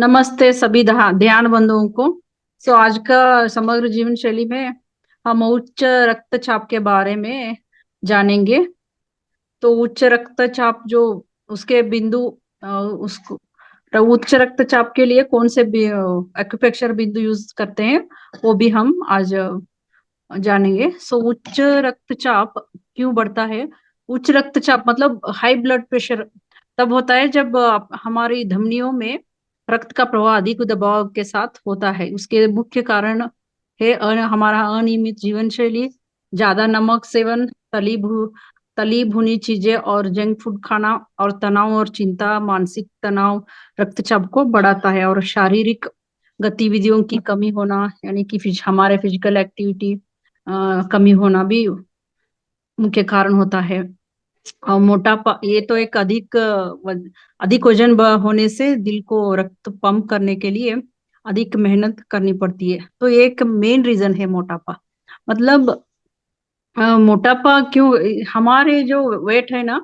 नमस्ते सभी ध्यान बंधुओं को। आज का समग्र जीवन शैली में हम उच्च रक्तचाप के बारे में जानेंगे। तो उच्च रक्तचाप जो उसके बिंदु उसको तो उच्च रक्तचाप के लिए कौन से एक्यूप्रेशर बिंदु यूज करते हैं वो भी हम आज जानेंगे। उच्च रक्तचाप क्यों बढ़ता है? उच्च रक्तचाप मतलब हाई ब्लड प्रेशर तब होता है जब हमारी धमनियों में रक्त का प्रवाह अधिक दबाव के साथ होता है। उसके मुख्य कारण है हमारा अनियमित जीवन शैली, ज्यादा नमक सेवन, तली भुनी चीजें और जंक फूड खाना, और तनाव और चिंता, मानसिक तनाव रक्तचाप को बढ़ाता है। और शारीरिक गतिविधियों की कमी होना, यानी कि हमारे फिजिकल एक्टिविटी कमी होना भी मुख्य कारण होता है। और मोटापा, ये तो एक अधिक वजन होने से दिल को रक्त पंप करने के लिए अधिक मेहनत करनी पड़ती है। तो ये एक मेन रीजन है मोटापा। मतलब मोटापा क्यों? हमारे जो वेट है ना,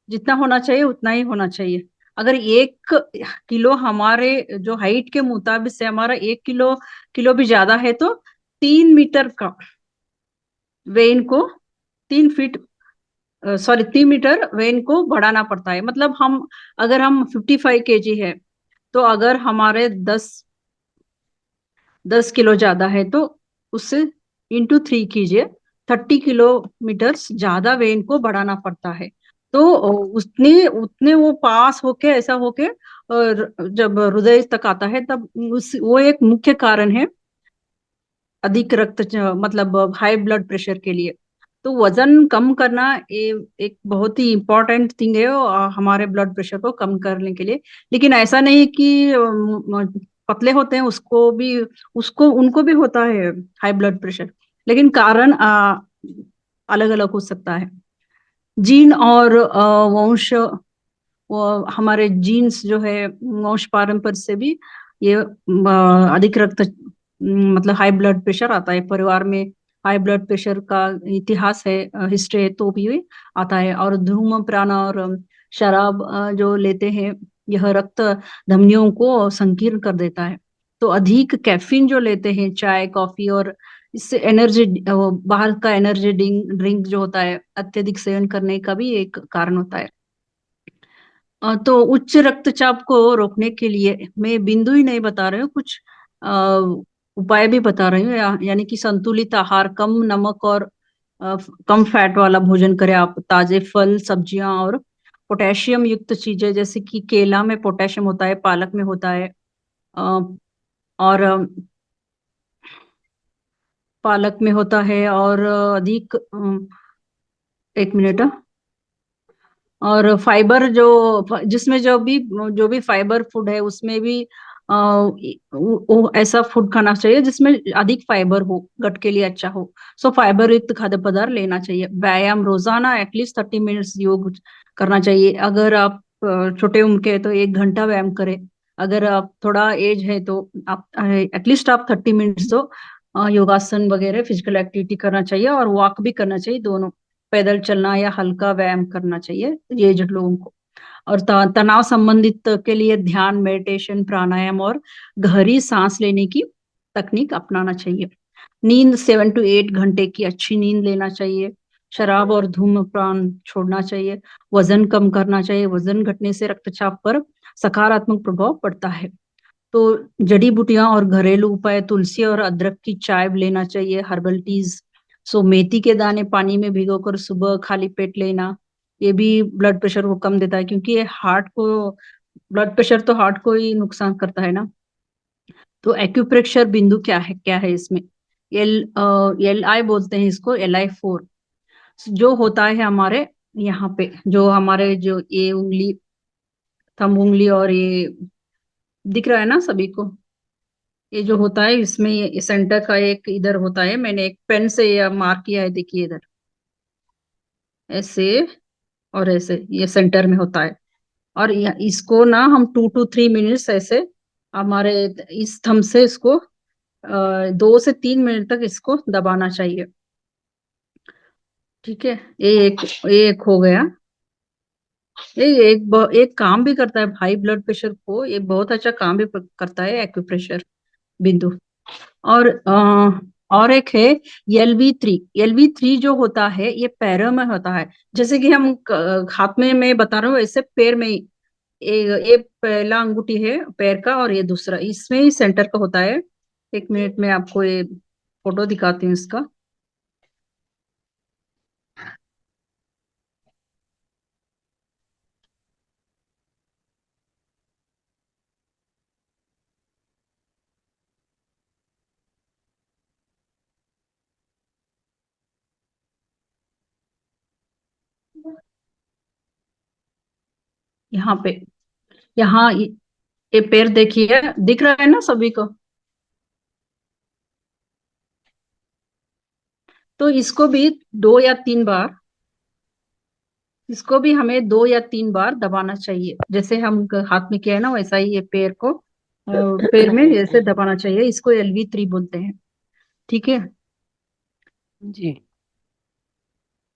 जितना होना चाहिए उतना ही होना चाहिए। अगर 1 किलो हमारे जो हाइट के मुताबिक से हमारा 1 किलो किलो भी ज्यादा है तो 3 मीटर का वेन को 3 फीट, सॉरी 3 मीटर वेन को बढ़ाना पड़ता है। मतलब हम, अगर हम 55 kg है तो अगर हमारे 10 किलो ज्यादा है तो उससे ×3 कीजिए, 30 किलोमीटर ज्यादा वेन को बढ़ाना पड़ता है। तो उतने उतने वो पास होके, ऐसा होके, और जब हृदय तक आता है तब वो एक मुख्य कारण है अधिक मतलब हाई ब्लड प्रेशर के लिए। तो वजन कम करना ये एक बहुत ही इम्पोर्टेंट थिंग है हमारे ब्लड प्रेशर को कम करने के लिए। लेकिन ऐसा नहीं कि पतले होते हैं उसको भी, उसको उनको भी होता है हाई ब्लड प्रेशर। लेकिन कारण अलग अलग हो सकता है। जीन और वंश, वो हमारे जीन्स जो है, वंश पारंपर्य से भी ये अधिक मतलब हाई ब्लड प्रेशर आता है। परिवार में हाई ब्लड प्रेशर का इतिहास है, हिस्ट्री है तो भी आता है। और धूम्रपान और शराब जो लेते हैं, यह रक्त धमनियों को संकीर्ण कर देता है। तो अधिक कैफीन जो लेते हैं, चाय कॉफी, और इससे एनर्जी, बाहर का एनर्जी ड्रिंक जो होता है, अत्यधिक सेवन करने का भी एक कारण होता है। तो उच्च रक्तचाप को रोकने के लिए मैं बिंदु ही नहीं बता रही हूँ, कुछ उपाय भी बता रही हूँ। यानी कि संतुलित आहार, कम नमक और कम फैट वाला भोजन करें आप। ताजे फल सब्जियां और पोटेशियम युक्त चीजें, जैसे कि केला में पोटेशियम होता है, पालक में होता है, अ, और पालक में होता है, और अधिक 1 मिनट। और फाइबर जिसमें जो भी फाइबर फूड है उसमें भी वो ऐसा फूड खाना चाहिए जिसमें अधिक फाइबर हो, गट के लिए अच्छा हो। फाइबर युक्त खाद्य पदार्थ लेना चाहिए। व्यायाम रोजाना एटलीस्ट 30 मिनट्स योग करना चाहिए। अगर आप छोटे उम्र के हैं तो 1 घंटा व्यायाम करें। अगर आप थोड़ा एज है तो आप एटलीस्ट आप 30 मिनट्स तो योगासन वगैरह फिजिकल एक्टिविटी करना चाहिए, और वॉक भी करना चाहिए, दोनों। पैदल चलना या हल्का व्यायाम करना चाहिए एज्ड लोगों को। और तनाव संबंधित के लिए ध्यान, मेडिटेशन, प्राणायाम और गहरी सांस लेने की तकनीक अपनाना चाहिए। नींद 7 to 8 घंटे की अच्छी नींद लेना चाहिए। शराब और धूम्रपान छोड़ना चाहिए। वजन कम करना चाहिए। वजन घटने से रक्तचाप पर सकारात्मक प्रभाव पड़ता है। तो जड़ी बूटियां और घरेलू उपाय, तुलसी और अदरक की चाय लेना चाहिए, हर्बल टीज। मेथी के दाने पानी में भिगोकर सुबह खाली पेट लेना, ये भी ब्लड प्रेशर को कम देता है, क्योंकि ये हार्ट को, ब्लड प्रेशर तो हार्ट को ही नुकसान करता है ना। तो एक्यूप्रेशर बिंदु क्या है इसमें? एल LI बोलते हैं इसको, LI4। जो होता है हमारे यहाँ पे, जो हमारे जो ये उंगली, थंब उंगली, और ये दिख रहा है ना सभी को, ये जो होता है इसमें ये सेंटर का एक इधर होता है, मैंने एक पेन से ये मार्क किया है, देखिए इधर ऐसे और ऐसे, ये सेंटर में होता है। और इसको ना हम 2 to 3 मिनट्स ऐसे हमारे इस थंब से इसको 2 से 3 मिनट तक इसको दबाना चाहिए। ठीक है, ये एक हो गया। ये एक काम भी करता है हाई ब्लड प्रेशर को, ये बहुत अच्छा काम भी करता है एक्यूप्रेशर बिंदु। और और एक है LV3। LV3 जो होता है ये पैरों में होता है, जैसे कि हम हाथ में मैं बता रहा हूँ ऐसे पैर में ही। ये पहला अंगूठी है पैर का और ये दूसरा इसमें ही सेंटर का होता है। एक मिनट में आपको ये फोटो दिखाती हूँ इसका। यहाँ पे, यहाँ ये पैर देखिए, दिख रहा है ना सभी को? तो इसको भी हमें 2 या 3 बार दबाना चाहिए, जैसे हम हाथ में किया है ना वैसा ही ये पैर को पैर में जैसे दबाना चाहिए। इसको LV3 बोलते हैं। ठीक है, जी।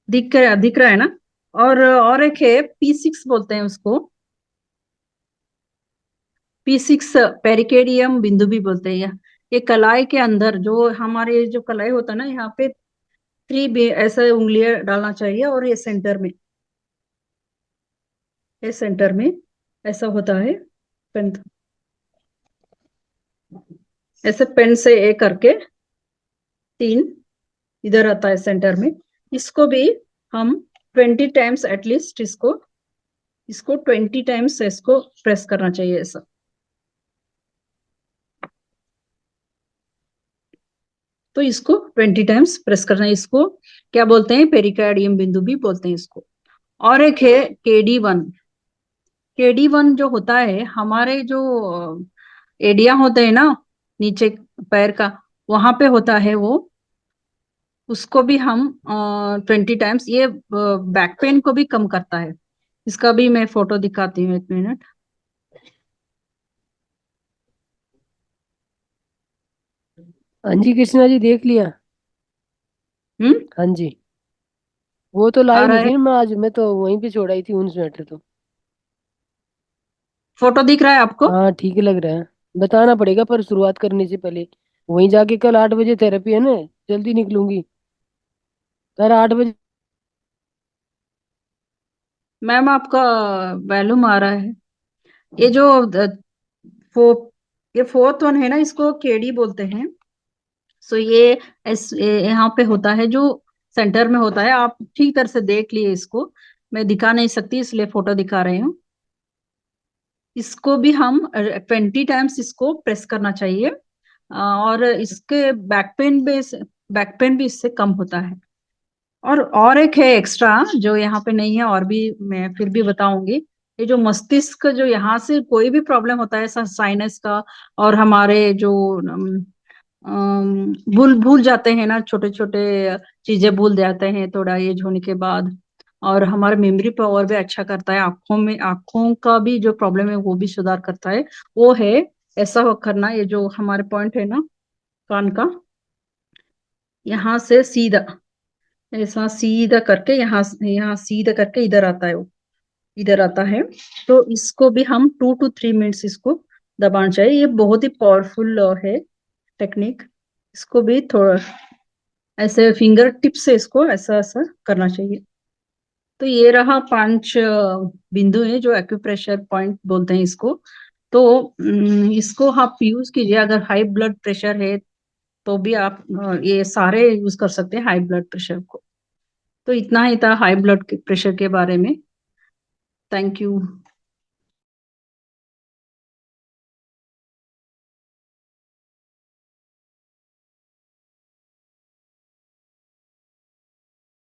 दिख रहा है ना? और एक है P6 बोलते हैं उसको। P6 पेरिकेडियम बिंदु भी बोलते हैं। ये कलाई के अंदर जो हमारे जो कलाई होता है ना, यहाँ पे ऐसे उंगलियां डालना चाहिए, और ये सेंटर में ऐसा होता है। पेन, ऐसे पेन से ए करके 3 इधर आता है सेंटर में। इसको भी हम 20 टाइम्स एटलीस्ट इसको इसको 20 टाइम्स इसको प्रेस करना चाहिए ऐसा। तो इसको 20 टाइम्स प्रेस करना है। इसको क्या बोलते हैं? पेरिकार्डियम बिंदु भी बोलते हैं इसको। और एक है KD1। KD1 जो होता है हमारे जो एडिया होते हैं ना नीचे पैर का, वहां पे होता है वो। उसको भी हम 20 टाइम्स, ये बैक पेन को भी कम करता है। इसका भी मैं फोटो दिखाती हूँ, एक मिनट। हाँ जी कृष्णा जी, देख लिया। हम्म। हाँ जी। वो तो आ लाई रहा नहीं है? थी ना, मैं आज मैं तो वहीं पे छोड़ आई थी 19 मीटर तो। फोटो दिख रहा है आपको? हाँ ठीक लग रहा है। बताना पड़ेगा पर शुरुआत करने से पहले। वहीं जाके कल 8 बजे थेरेपी है ना। जल्दी निकलूंगी। कल 8 बजे। मैम आपका वैल्यूम आ रहा है। ये जो फो, ये फोर्थ वन है ना, इसको KD बोलते हैं। सो यहाँ पे होता है जो सेंटर में होता है। आप ठीक तरह से देख लिए इसको, मैं दिखा नहीं सकती इसलिए फोटो दिखा रही हूँ। इसको भी हम 20 टाइम्स इसको प्रेस करना चाहिए। और इसके बैक पेन भी इससे कम होता है। और एक है एक्स्ट्रा जो यहाँ पे नहीं है, और भी मैं फिर भी बताऊंगी। ये जो मस्तिष्क, जो यहाँ से कोई भी प्रॉब्लम होता है साइनस का, और हमारे जो भूल भूल जाते हैं ना, छोटे छोटे चीजें भूल जाते हैं थोड़ा एज होने के बाद। और हमारे मेमोरी पावर भी अच्छा करता है, आंखों का भी जो प्रॉब्लम है वो भी सुधार करता है। वो है ऐसा करना, ये जो हमारे पॉइंट है ना कान का, यहाँ से सीधा, ऐसा सीधा करके यहाँ यहाँ सीधा करके इधर आता है वो, इधर आता है। तो इसको भी हम 2 to 3 मिनट्स इसको दबाना चाहिए। ये बहुत ही पावरफुल है टेक्निक। इसको भी थोड़ा ऐसे फिंगर टिप से इसको ऐसा ऐसा करना चाहिए। तो ये रहा 5 बिंदु है जो एक्यूप्रेशर पॉइंट बोलते हैं इसको। तो इसको आप यूज कीजिए अगर हाई ब्लड प्रेशर है, तो भी आप ये सारे यूज कर सकते हैं हाई ब्लड प्रेशर को। तो इतना ही था हाई ब्लड प्रेशर के बारे में। Thank you.